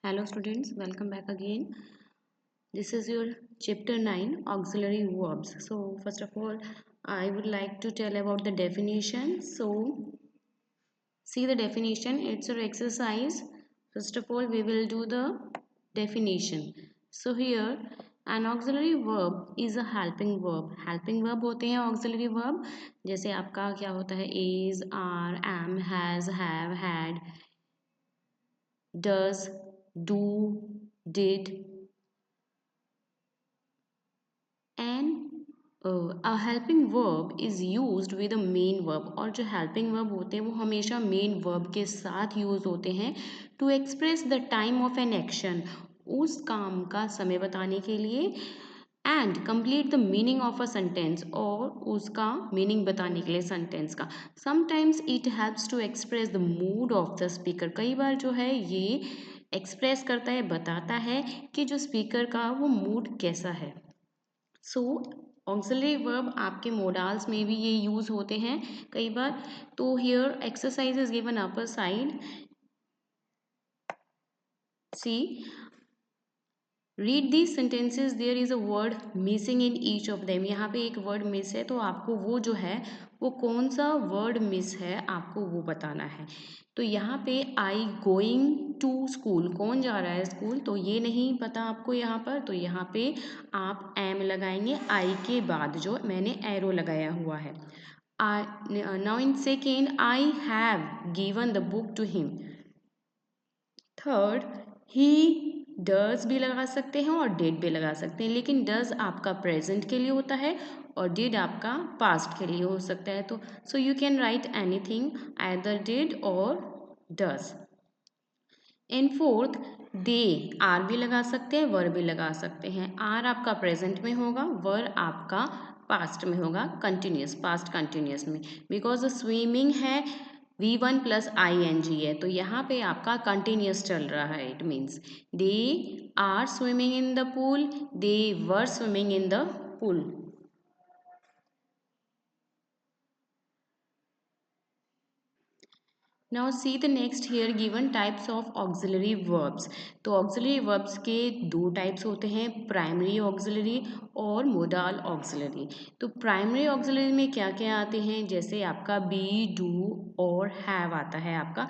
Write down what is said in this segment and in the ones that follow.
Hello students, welcome back again. This is your chapter 9 auxiliary verbs. So first of all, I would like to tell about the definition. So see the definition, it's your exercise. First of all, we will do the definition. So here an auxiliary verb is a helping verb. Helping verb होते हैं auxiliary verb. जैसे आपका क्या होता है is, are, am, has, have, had, does, do, did, and a helping verb is used with a main verb. और जो helping verb होते हैं वो हमेशा main verb के साथ यूज होते हैं to express the time of an action, उस काम का समय बताने के लिए, and complete the meaning of a sentence, और उसका meaning बताने के लिए sentence का. Sometimes it helps to express the mood of the speaker. कई बार जो है ये express करता है, बताता है कि जो speaker का वो mood कैसा है. सो ऑक्सिलरी वर्ब आपके मोडाल्स में भी ये यूज होते हैं कई बार. तो here exercise is given upper side. See read these sentences. There is a word missing in each of them. यहाँ पे एक वर्ड मिस है तो आपको वो जो है वो कौन सा वर्ड मिस है आपको वो बताना है. तो यहाँ पे आई गोइंग टू स्कूल, कौन जा रहा है स्कूल, तो ये नहीं पता आपको यहाँ पर. तो यहाँ पे आप एम लगाएंगे आई के बाद जो मैंने एरो लगाया हुआ है. Now in second I have given the book to him. Third he does भी लगा सकते हैं और डिड भी लगा सकते हैं, लेकिन डज आपका प्रेजेंट के लिए होता है और डिड आपका पास्ट के लिए हो सकता है. तो so you can write anything, either did or does. In fourth they are भी लगा सकते हैं, वर भी लगा सकते हैं. आर आपका प्रेजेंट में होगा, वर आपका पास्ट में होगा, कंटिन्यूस पास्ट कंटिन्यूस में. बिकॉज स्विमिंग है V1 प्लस ING है तो यहाँ पे आपका कंटिन्यूस चल रहा है. It means they are swimming in the pool, they were swimming in the pool. Now see the next here given types of auxiliary verbs. तो auxiliary verbs के दो types होते हैं, primary auxiliary और modal auxiliary. तो primary auxiliary में क्या क्या आते हैं, जैसे आपका be, do और have आता है आपका.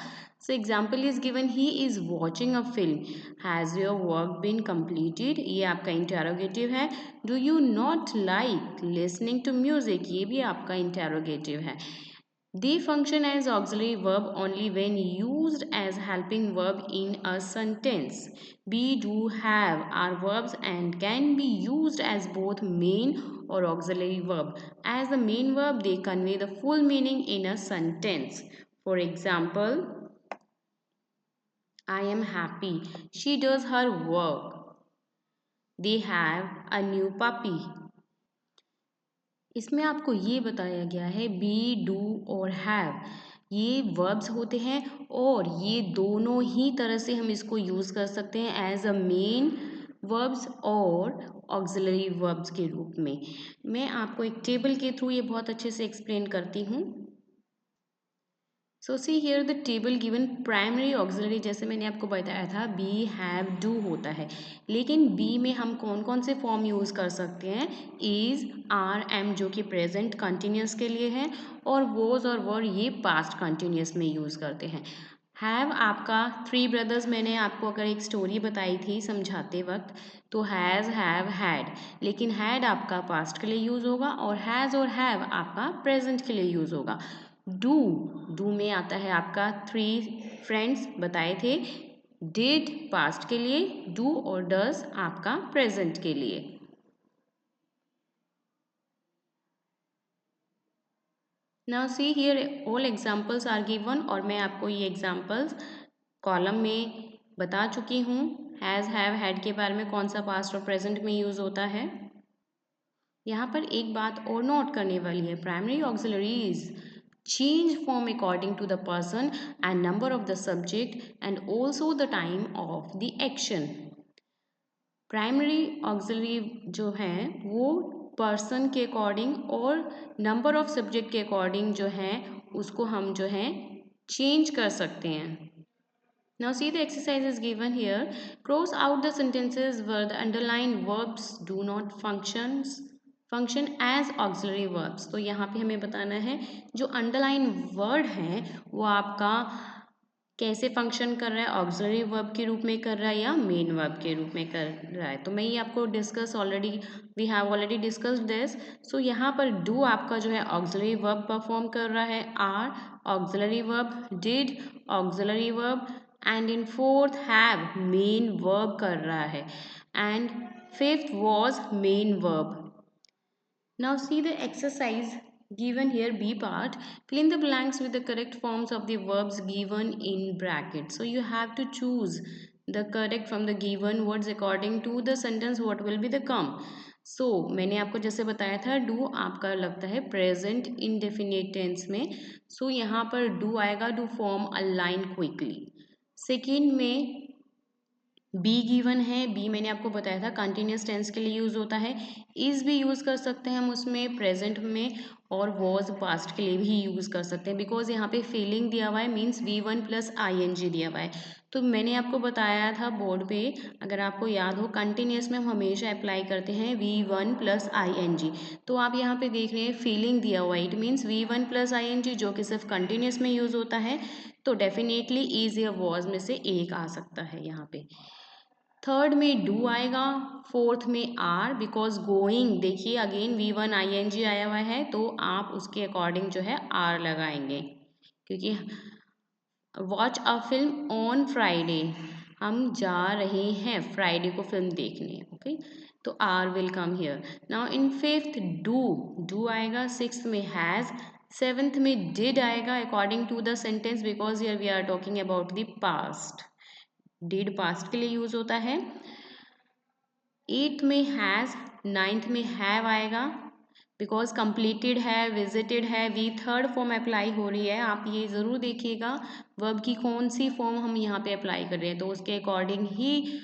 So example is given, he is watching a film. Has your work been completed? ये आपका interrogative है. Do you not like listening to music? ये भी आपका interrogative है. They function as auxiliary verb only when used as helping verb in a sentence. Be, do, have are verbs and can be used as both main or auxiliary verb. As the main verb, they convey the full meaning in a sentence. For example, I am happy. She does her work. They have a new puppy. इसमें आपको ये बताया गया है B, do और have ये verbs होते हैं और ये दोनों ही तरह से हम इसको यूज़ कर सकते हैं एज अ मेन वर्ब्स और ऑक्सिलरी वर्ब्स के रूप में. मैं आपको एक टेबल के थ्रू ये बहुत अच्छे से एक्सप्लेन करती हूँ. So see here the table given primary auxiliary जैसे मैंने आपको बताया था बी, हैव, डू होता है, लेकिन बी में हम कौन कौन से फॉर्म यूज़ कर सकते हैं, इज़, आर, एम जो कि प्रेजेंट कंटिन्यूस के लिए है और वोज और वर ये पास्ट कंटिन्यूस में यूज़ करते हैं. हैव आपका थ्री ब्रदर्स मैंने आपको अगर एक स्टोरी बताई थी समझाते वक्त तो हैज़, हैव, हैड, लेकिन हैड आपका पास्ट के लिए यूज़ होगा और हैज़ और हैव आपका प्रेजेंट के लिए यूज़ होगा. डू डू में आता है आपका थ्री फ्रेंड्स बताए थे. डिड पास्ट के लिए, डू और डज आपका प्रेजेंट के लिए. Now see here all examples are given और मैं आपको ये एग्जांपल्स कॉलम में बता चुकी हूँ. हैज़, हैव, हैड के बारे में कौन सा पास्ट और प्रेजेंट में यूज़ होता है. यहाँ पर एक बात और नोट करने वाली है, primary auxiliaries change form according to the person and number of the subject and also the time of the action. Primary auxiliary जो है वो पर्सन के अकॉर्डिंग और नंबर ऑफ सब्जेक्ट के अकॉर्डिंग जो है उसको हम जो है चेंज कर सकते हैं. Now see the exercise is given here. Cross out the sentences where the underlined verbs do not function as auxiliary verbs. तो यहाँ पे हमें बताना है जो अंडरलाइन वर्ड है वो आपका कैसे फंक्शन कर रहा है, ऑक्सिलरी वर्ब के रूप में कर रहा है या मेन वर्ब के रूप में कर रहा है। तो मैं ये आपको discuss already, we have already discussed this. So यहाँ पर डू आपका जो है ऑक्सिलरी वर्ब परफॉर्म कर रहा है, are auxiliary verb, did auxiliary verb, and in fourth have main verb कर रहा है, and fifth was main verb. Now see the exercise given here, B part. Fill in the blanks with the correct forms of the verbs given in brackets. So you have to choose the correct from the given words according to the sentence what will be the come. So मैंने आपको जैसे बताया था do आपका लगता है present indefinite tense में. So यहाँ पर do आएगा to form a line quickly. Second में बी गिवन है, बी मैंने आपको बताया था कंटिन्यूस टेंस के लिए यूज होता है, इज भी यूज कर सकते हैं हम उसमें प्रेजेंट में, और वॉज पास्ट के लिए भी यूज कर सकते हैं बिकॉज यहाँ पे फीलिंग दिया हुआ है, मीन्स V1 प्लस ING दिया हुआ है। तो मैंने आपको बताया था बोर्ड पे, अगर आपको याद हो कंटिन्यूस में हम हमेशा अप्लाई करते हैं V1 प्लस ING। तो आप यहाँ पे देख रहे हैं फीलिंग दिया हुआ है, it means V1 plus ING जो कि सिर्फ कंटिन्यूस में यूज होता है, तो डेफिनेटली इज या वॉज में से एक आ सकता है यहाँ पे। थर्ड में डू आएगा, फोर्थ में आर, बिकॉज गोइंग देखिए अगेन V1 ING आया हुआ है, तो आप उसके अकॉर्डिंग जो है आर लगाएंगे, क्योंकि watch a film on Friday, हम जा रहे हैं फ्राइडे को फिल्म देखने, ओके, तो are will come here. Now in fifth do आएगा, सिक्स्थ में हैज़, सेवेंथ में डिड आएगा according to the sentence because here we are talking about the past, did past के लिए यूज होता है। एट्थ में हैज़, नाइन्थ में हैव आएगा बिकॉज कंप्लीटेड है, विजिटेड है, वी थर्ड फॉर्म अप्लाई हो रही है, आप ये ज़रूर देखिएगा वर्ब की कौन सी फॉर्म हम यहाँ पे अप्लाई कर रहे हैं, तो उसके अकॉर्डिंग ही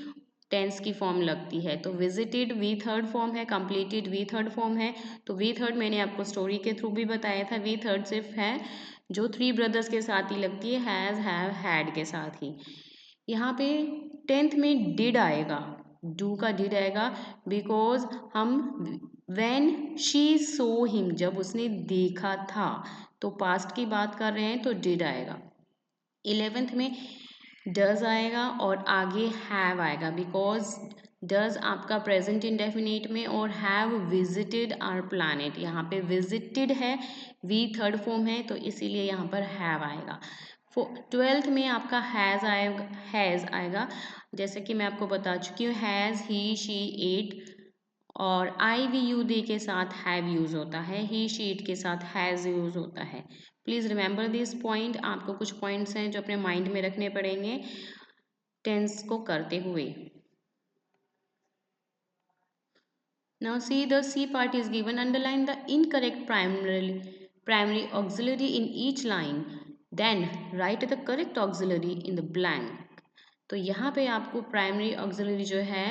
टेंस की फॉर्म लगती है। तो विजिटेड वी थर्ड फॉर्म है, कंप्लीटेड वी थर्ड फॉर्म है, तो वी थर्ड मैंने आपको स्टोरी के थ्रू भी बताया था, वी थर्ड सिर्फ है जो थ्री ब्रदर्स के साथ ही लगती है, हैज़ हैव हैड के साथ ही। यहाँ पे टेंथ में डिड आएगा, डू का डिड आएगा बिकॉज हम व्हेन शी सो हिम, जब उसने देखा था, तो पास्ट की बात कर रहे हैं तो डिड आएगा। 11th में डज आएगा और आगे हैव आएगा बिकॉज डज आपका प्रेजेंट इंडेफिनिट में, और हैव विजिटेड आवर प्लानिट, यहाँ पे विजिटेड है, वी थर्ड फॉर्म है, तो इसीलिए यहाँ पर हैव आएगा। 12th में आपका हैज़ आएगा, जैसे कि मैं आपको बता चुकी हूँ, हैज़, ही, शी, इट, और IVUD के साथ हैव यूज़ होता है, ही, शी, इट के साथ हैज़ यूज़ होता है। प्लीज़ रिमेंबर दिस पॉइंट, आपको कुछ पॉइंट्स हैं जो अपने माइंड में रखने पड़ेंगे टेंस को करते हुए। Now see the C part is given, underline the incorrect primary auxiliary in each line, then write the correct auxiliary in the blank. तो यहाँ पे आपको प्राइमरी ऑक्सिलरी जो है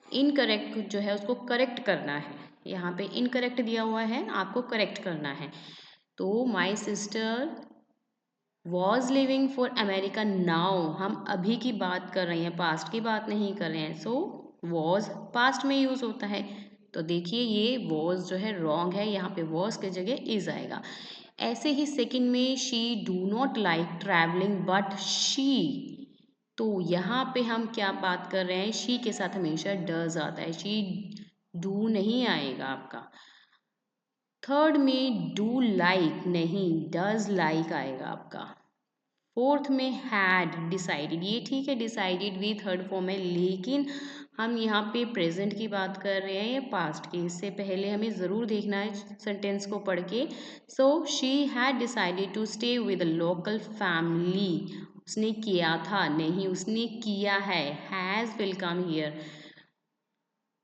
इनकरेक्ट जो है उसको करेक्ट करना है, यहाँ पे इनकरेक्ट दिया हुआ है, आपको करेक्ट करना है। तो my sister was living for America now, हम अभी की बात कर रहे हैं, पास्ट की बात नहीं कर रहे हैं, सो वॉज पास्ट में यूज होता है, तो देखिए ये वॉज जो है रॉन्ग है, यहाँ पे वॉज की जगह इज आएगा। ऐसे ही सेकंड में she do not like travelling but she, तो यहाँ पे हम क्या बात कर रहे हैं, शी के साथ हमेशा डज आता है, शी डू नहीं आएगा आपका। थर्ड में डू लाइक नहीं, डज लाइक आएगा आपका। फोर्थ में हैड डिसाइडेड, ये ठीक है डिसाइडेड भी थर्ड फॉर्म है, लेकिन हम यहाँ पे प्रेजेंट की बात कर रहे हैं या पास्ट की, इससे पहले हमें ज़रूर देखना है सेंटेंस को पढ़ के। So she had decided to stay with local family, उसने किया था नहीं, उसने किया है, has will come here.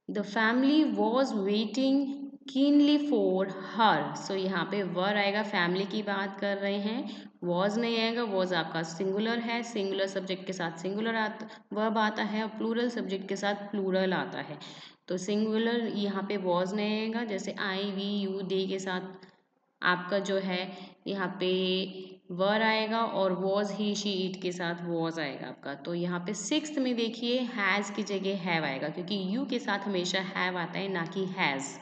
The family was waiting keenly for her, so यहाँ पे वर आएगा, फैमिली की बात कर रहे हैं, वॉज नहीं आएगा, वॉज आपका सिंगुलर है, सिंगुलर सब्जेक्ट के साथ सिंगुलर वर्ब आता है, और प्लूरल सब्जेक्ट के साथ प्लूरल आता है, तो सिंगुलर यहाँ पे वॉज नहीं आएगा, जैसे IVUD के साथ आपका जो है यहाँ पे वर आएगा और वॉज ही शी इट के साथ वॉज आएगा आपका। तो यहाँ पे सिक्स्थ में देखिए हैज़ की जगह हैव आएगा, क्योंकि यू के साथ हमेशा हैव आता है, ना कि has.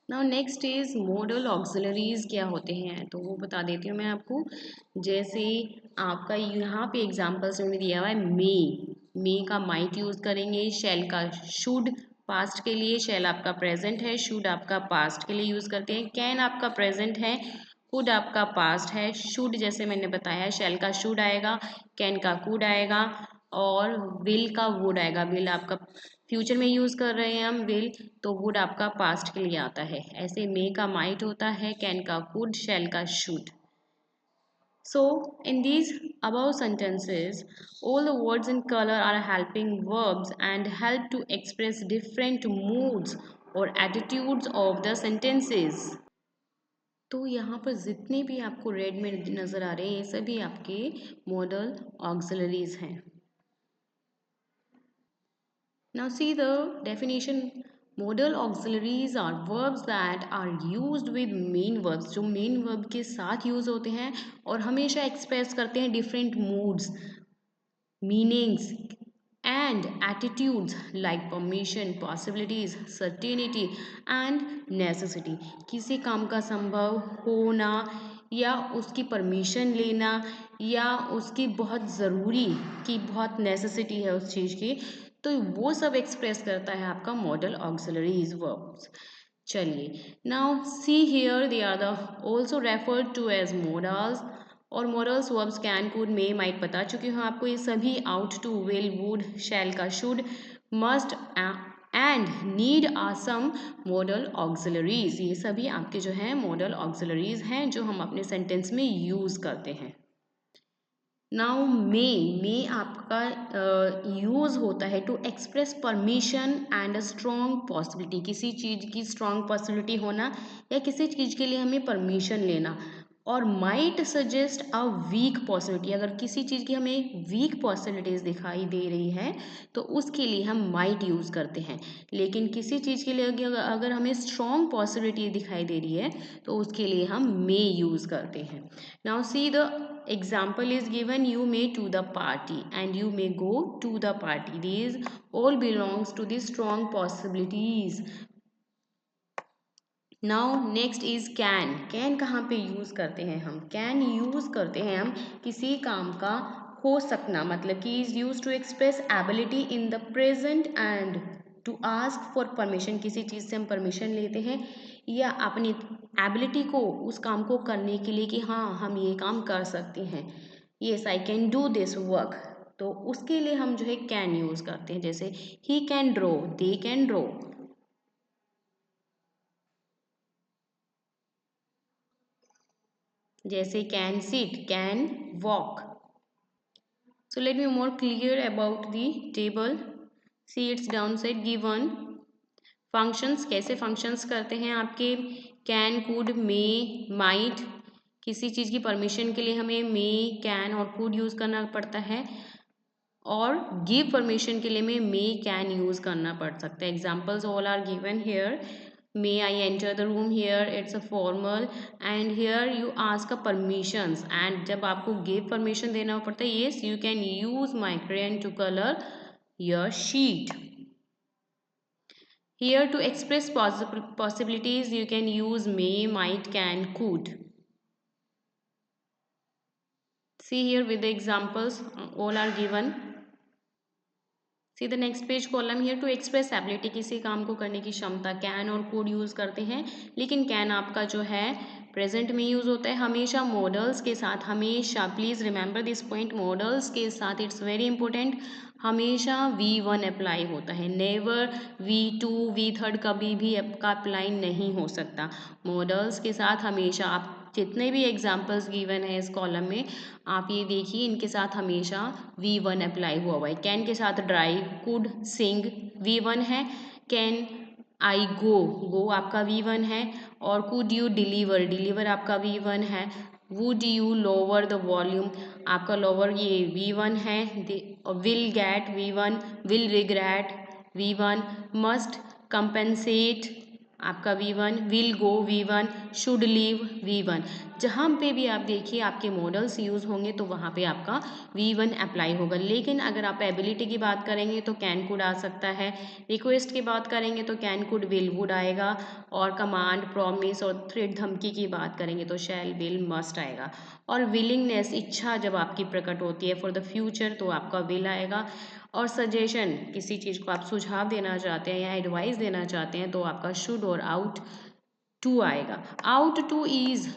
Now next is model auxiliaries क्या होते हैं, तो वो बता देती हूँ मैं आपको। जैसे आपका यहाँ पे एग्जाम्पल्स में दिया हुआ है मे का माइट यूज़ करेंगे, शैल का शुड पास्ट के लिए, शैल आपका प्रेजेंट है, शुड आपका पास्ट के लिए यूज़ करते हैं, कैन आपका प्रेजेंट है, कुड आपका पास्ट है, शुड जैसे मैंने बताया शैल का शुड आएगा, कैन का कुड आएगा और विल का वुड आएगा। विल आपका फ्यूचर में यूज़ कर रहे हैं हम विल, तो वुड आपका पास्ट के लिए आता है। ऐसे मे का माइट होता है, कैन का कुड, शैल का should. So, in these above sentences, all the words in color are helping verbs and help to express different moods or attitudes of the sentences. तो यहाँ पर जितने भी आपको रेड में नज़र आ रहे हैं ये सभी आपके मॉडल ऑक्सिलरीज हैं। Now see the definition. Modal auxiliaries are verbs that are used with main verbs, जो main verb के साथ यूज होते हैं और हमेशा एक्सप्रेस करते हैं different moods, meanings and attitudes like permission, possibilities, certainty and necessity। किसी काम का संभव होना या उसकी परमिशन लेना या उसकी बहुत ज़रूरी की बहुत नेसेसिटी है उस चीज़ की, तो वो सब एक्सप्रेस करता है आपका मॉडल ऑक्सिलरीज वर्ब्स। चलिए now see here they are the also referred to as modals, और modals verbs can could may might बता चुकी हूँ आपको। ये सभी ought to will would shall का should must and need are some modal auxiliaries, ये सभी आपके जो हैं मॉडल ऑक्सिलरीज हैं जो हम अपने सेंटेंस में यूज़ करते हैं। नाउ मे आपका यूज़ होता है to express permission and a strong possibility, किसी चीज़ की स्ट्रॉन्ग पॉसिबिलिटी होना या किसी चीज़ के लिए हमें परमिशन लेना। और might suggest a weak possibility, अगर किसी चीज़ की हमें वीक पॉसिबिलिटीज़ दिखाई दे रही है तो उसके लिए हम माइट यूज़ करते हैं। लेकिन किसी चीज़ के लिए अगर हमें स्ट्रॉन्ग पॉसिबिलिटी दिखाई दे रही है तो उसके लिए हम मे यूज़ करते हैं। Now see the example is given, you may to the party and you may go to the party, these all belongs to the strong possibilities. Now next is can कहाँ पे यूज़ करते हैं हम, can use करते हैं हम किसी काम का हो सकना, मतलब कि is use to express ability in the present and to ask for permission, किसी चीज़ से हम परमिशन लेते हैं या अपनी एबिलिटी को उस काम को करने के लिए कि हाँ हम ये काम कर सकते हैं, yes I can do this work, तो उसके लिए हम जो है कैन यूज़ करते हैं। जैसे he can draw, they can draw. जैसे can sit, can walk. So let me more clear about the table. See its downside given. Functions कैसे functions करते हैं आपके, can, could, may, might, किसी चीज़ की परमिशन के लिए हमें may, can और could यूज़ करना पड़ता है और give परमिशन के लिए हमें may, can यूज़ करना पड़ सकता है। Examples all are given here. May I enter the room, here it's a formal and here you ask a permissions and जब आपको give permission देना पड़ता है, yes you can use my crayon to color your sheet. Here to express possibilities you can use may, might, can, could. See here with the examples all are given. See the next page column here, to express ability, किसी काम को करने की क्षमता, can और could use करते हैं, लेकिन कैन आपका जो है प्रेजेंट में यूज़ होता है हमेशा मॉडल्स के साथ, हमेशा please remember this point, models के साथ इट्स वेरी इंपॉर्टेंट, हमेशा V1 अप्लाई होता है, नेवर V2 V3 कभी भी आपका अप्लाई नहीं हो सकता। मॉडल्स के साथ हमेशा आप जितने भी एग्जाम्पल्स गिवन है इस कॉलम में आप ये देखिए इनके साथ हमेशा V1 अप्लाई हुआ है। कैन के साथ ड्राइव, कुड, सिंग V1 है, कैन आई गो आपका V1 है और कुड यू डिलीवर आपका V1 है, would you lower the volume आपका लोअर ये V1 है, will get V1, will regret V1, must compensate आपका V1, will go V1, should leave V1। जहाँ पे भी आप देखिए आपके मॉडल्स यूज़ होंगे तो वहाँ पे आपका V1 अप्लाई होगा। लेकिन अगर आप एबिलिटी की बात करेंगे तो कैन कुड आ सकता है, रिक्वेस्ट की बात करेंगे तो कैन कुड विल वुड आएगा, और कमांड प्रॉमिस और थ्रेट धमकी की बात करेंगे तो शैल विल मस्ट आएगा। और विलिंगनेस इच्छा जब आपकी प्रकट होती है फॉर द फ्यूचर तो आपका विल आएगा। और सजेशन किसी चीज़ को आप सुझाव देना चाहते हैं या एडवाइस देना चाहते हैं तो आपका शुड और आउट टू आएगा। Ought to is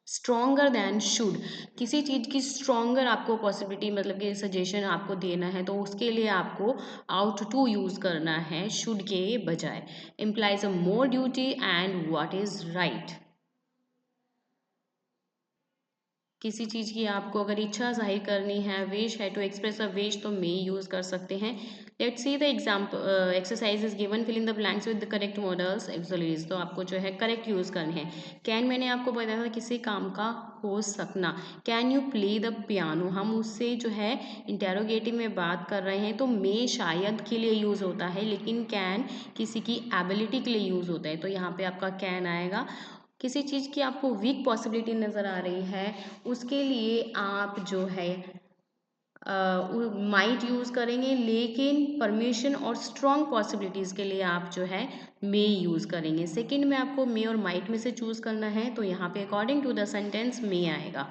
stronger than should, किसी चीज़ की स्ट्रोंगर आपको पॉसिबिलिटी मतलब कि सजेशन आपको देना है तो उसके लिए आपको आउट टू यूज़ करना है शुड के बजाय। Implies a more duty and what is right, किसी चीज़ की आपको अगर इच्छा जाहिर करनी है, विश है, टू एक्सप्रेस अ विश तो मे यूज़ कर सकते हैं। Let's see the example exercise is given, fill in the blanks with the correct modals auxiliaries, तो आपको जो है करेक्ट यूज़ करने हैं। कैन मैंने आपको बताया था किसी काम का हो सकना। Can you play the piano, हम उससे जो है इंटेरोगेटिव में बात कर रहे हैं तो मे शायद के लिए यूज़ होता है, लेकिन कैन किसी की एबिलिटी के लिए यूज़ होता है तो यहाँ पे आपका कैन आएगा। किसी चीज़ की आपको वीक पॉसिबिलिटी नज़र आ रही है उसके लिए आप जो है माइट यूज़ करेंगे, लेकिन परमिशन और स्ट्रॉन्ग पॉसिबिलिटीज़ के लिए आप जो है मे यूज़ करेंगे। सेकंड में आपको मे और माइट में से चूज़ करना है तो यहाँ पे अकॉर्डिंग टू द सेंटेंस मे आएगा।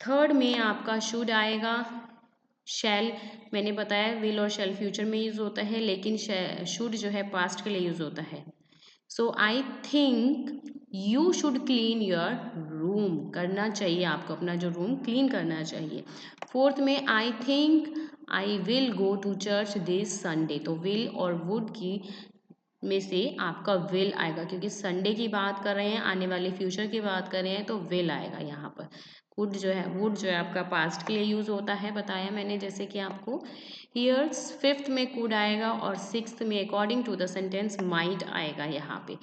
थर्ड में आपका शुड आएगा। शैल मैंने बताया विल और शैल फ्यूचर में यूज़ होता है, लेकिन शुड जो है पास्ट के लिए यूज़ होता है। So I think you should clean your room, करना चाहिए आपको अपना जो रूम क्लीन करना चाहिए। फोर्थ में I think I will go to church this Sunday, तो विल और वुड की में से आपका विल आएगा क्योंकि संडे की बात कर रहे हैं, आने वाले फ्यूचर की बात कर रहे हैं तो विल आएगा यहाँ पर। कुड जो है वुड जो है आपका पास्ट के लिए यूज़ होता है, बताया मैंने जैसे कि आपको। ईयर्स फिफ्थ में कुड आएगा और सिक्स्थ में according to the sentence might आएगा। यहाँ पे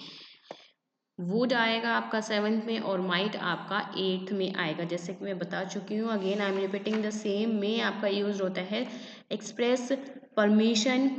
वुड आएगा आपका सेवन्थ में और माइट आपका एट्थ में आएगा। जैसे कि मैं बता चुकी हूँ, again I am repeating the same, में आपका यूज होता है एक्सप्रेस परमिशन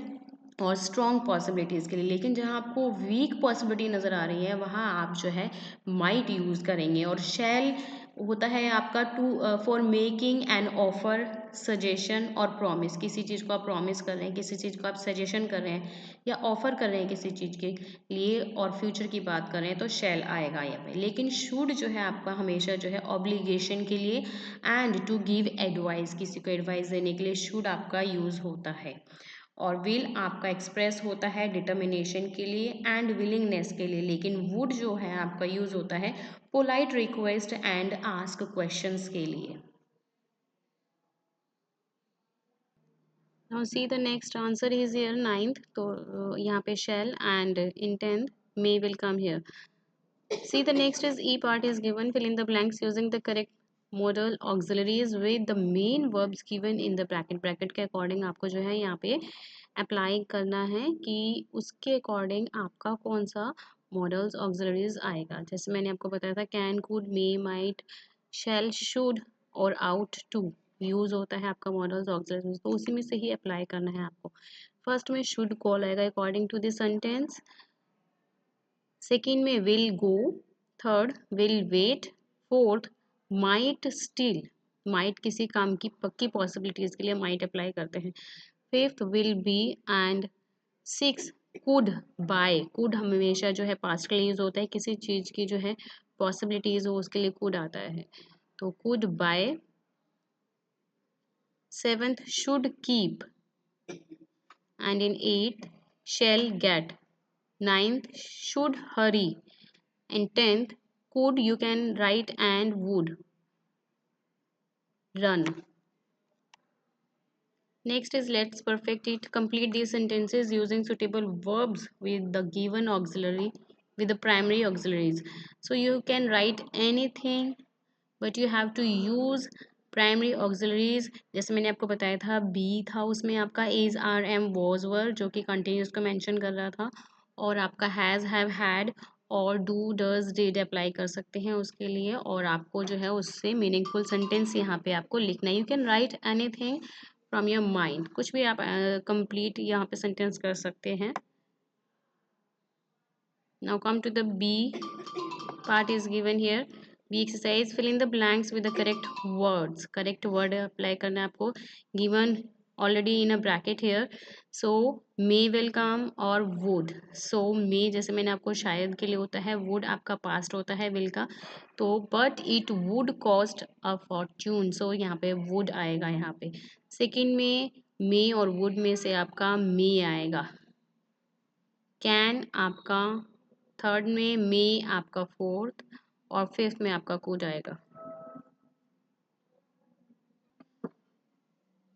और स्ट्रॉन्ग पॉसिबिलिटीज़ के लिए, लेकिन जहाँ आपको वीक पॉसिबिलिटी नज़र आ रही है वहाँ आप जो है माइट यूज़ करेंगे। और शैल होता है आपका to for making an offer, suggestion और प्रॉमिस, किसी चीज़ को आप प्रॉमिस कर रहे हैं, किसी चीज़ को आप सजेशन कर रहे हैं या ऑफर कर रहे हैं किसी चीज़ के लिए और फ्यूचर की बात कर रहे हैं तो शैल आएगा यहाँ पे। लेकिन शुड जो है आपका हमेशा जो है ऑब्लिगेशन के लिए एंड टू गिव एडवाइस, किसी को एडवाइस देने के लिए शुड आपका यूज़ होता है। और विल आपका एक्सप्रेस होता है डिटर्मिनेशन के लिए एंड विलिंगनेस के लिए, लेकिन वुड जो है आपका यूज़ होता है polite request and ask questions के लिए। Now see the next answer is here ninth, तो यहाँ पे shall and in 10th may will come here. See the next is E part is given, fill in the blanks using the correct modal auxiliaries with the main verbs given in the bracket. Bracket के according आपको जो है यहाँ पे apply करना है कि उसके अकॉर्डिंग आपका कौन सा मॉडल्स ऑक्सिलरीज आएगा। जैसे मैंने आपको बताया था can could may might shall should और आउट टू यूज होता है आपका मॉडल्स ऑक्सिलरीज, तो उसी में से ही अप्लाई करना है आपको। फर्स्ट में शुड कॉल आएगा according to this sentence, second में will go, third will wait, fourth might still, might किसी काम की पक्की पॉसिबिलिटीज के लिए माइट अप्लाई करते हैं, fifth will be and six could bye. Could हमेशा जो है पास्ट के लिए यूज होता है, किसी चीज की जो है पॉसिबिलिटीज हो उसके लिए कुड आता है तो could buy. Seventh should keep and in eight shall get, ninth should hurry, and 10th could you can write and would run. Next is let's perfect it. Complete these sentences using suitable verbs with the given auxiliary with the primary auxiliaries. So you can write anything but you have to use primary auxiliaries. जैसे मैंने आपको बताया था be था उसमें आपका is are am was were जो कि कंटिन्यूस को मेंशन कर रहा था, और आपका हैज़ हैव हैड और डू डज डिड अप्लाई कर सकते हैं उसके लिए, और आपको जो है उससे मीनिंगफुल सेंटेंस यहाँ पे आपको लिखना है। You can write anything from your mind, कुछ भी आप कंप्लीट यहाँ पे सेंटेंस कर सकते हैं। Now come to the B, part is given here. B exercise, fill in the blanks with the correct words. Correct word apply करना है आपको. Given already in a bracket here. So may will come और would. So may जैसे मैंने आपको शायद के लिए होता है, would आपका past होता है will का. तो but it would cost a fortune. So यहाँ पे would आएगा यहाँ पे. Second में may और would में से आपका may आएगा. कैन आपका थर्ड में, मे आपका फोर्थ और फिफ्थ में आपका कुड आएगा.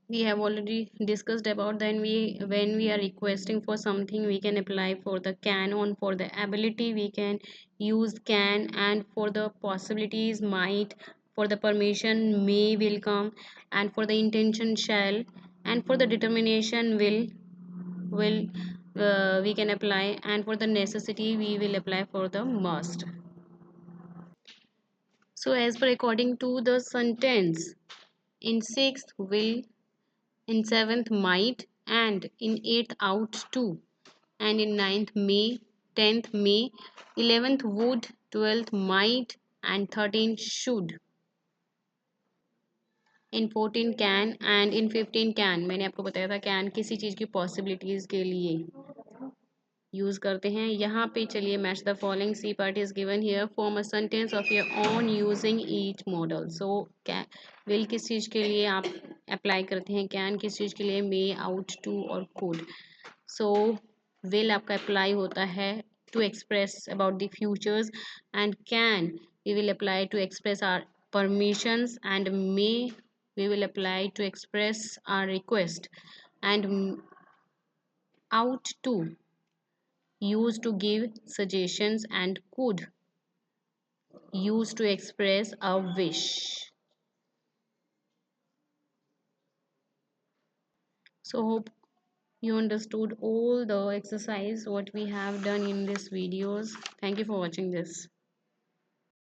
We have already discussed about then we when we are requesting for something we can apply for the can on. For the ability we can use can, and for the possibilities might, for the permission may will come, and for the intention shall, and for the determination will we can apply, and for the necessity we will apply for the must. So as per according to the sentence, in sixth will, in seventh might, and in eighth out to, and in ninth may, 10th may, 11th would, 12th might, and 13th should, in 14 can, and in 15 can. मैंने आपको बताया था can किसी चीज़ की possibilities के लिए use करते हैं. यहाँ पे चलिए match the following. C part is given here. Form a sentence of your own using each modal. So can will किस चीज़ के लिए आप अप्लाई करते हैं, कैन किस चीज़ के लिए, मे, आउट, टू और कुड. सो विल आपका अप्लाई होता है to express about the futures, and can we will apply to express are permissions, and may we will apply to express our request, and out to used to give suggestions, and could used to express a wish. So hope you understood all the exercise what we have done in this videos. Thank you for watching this.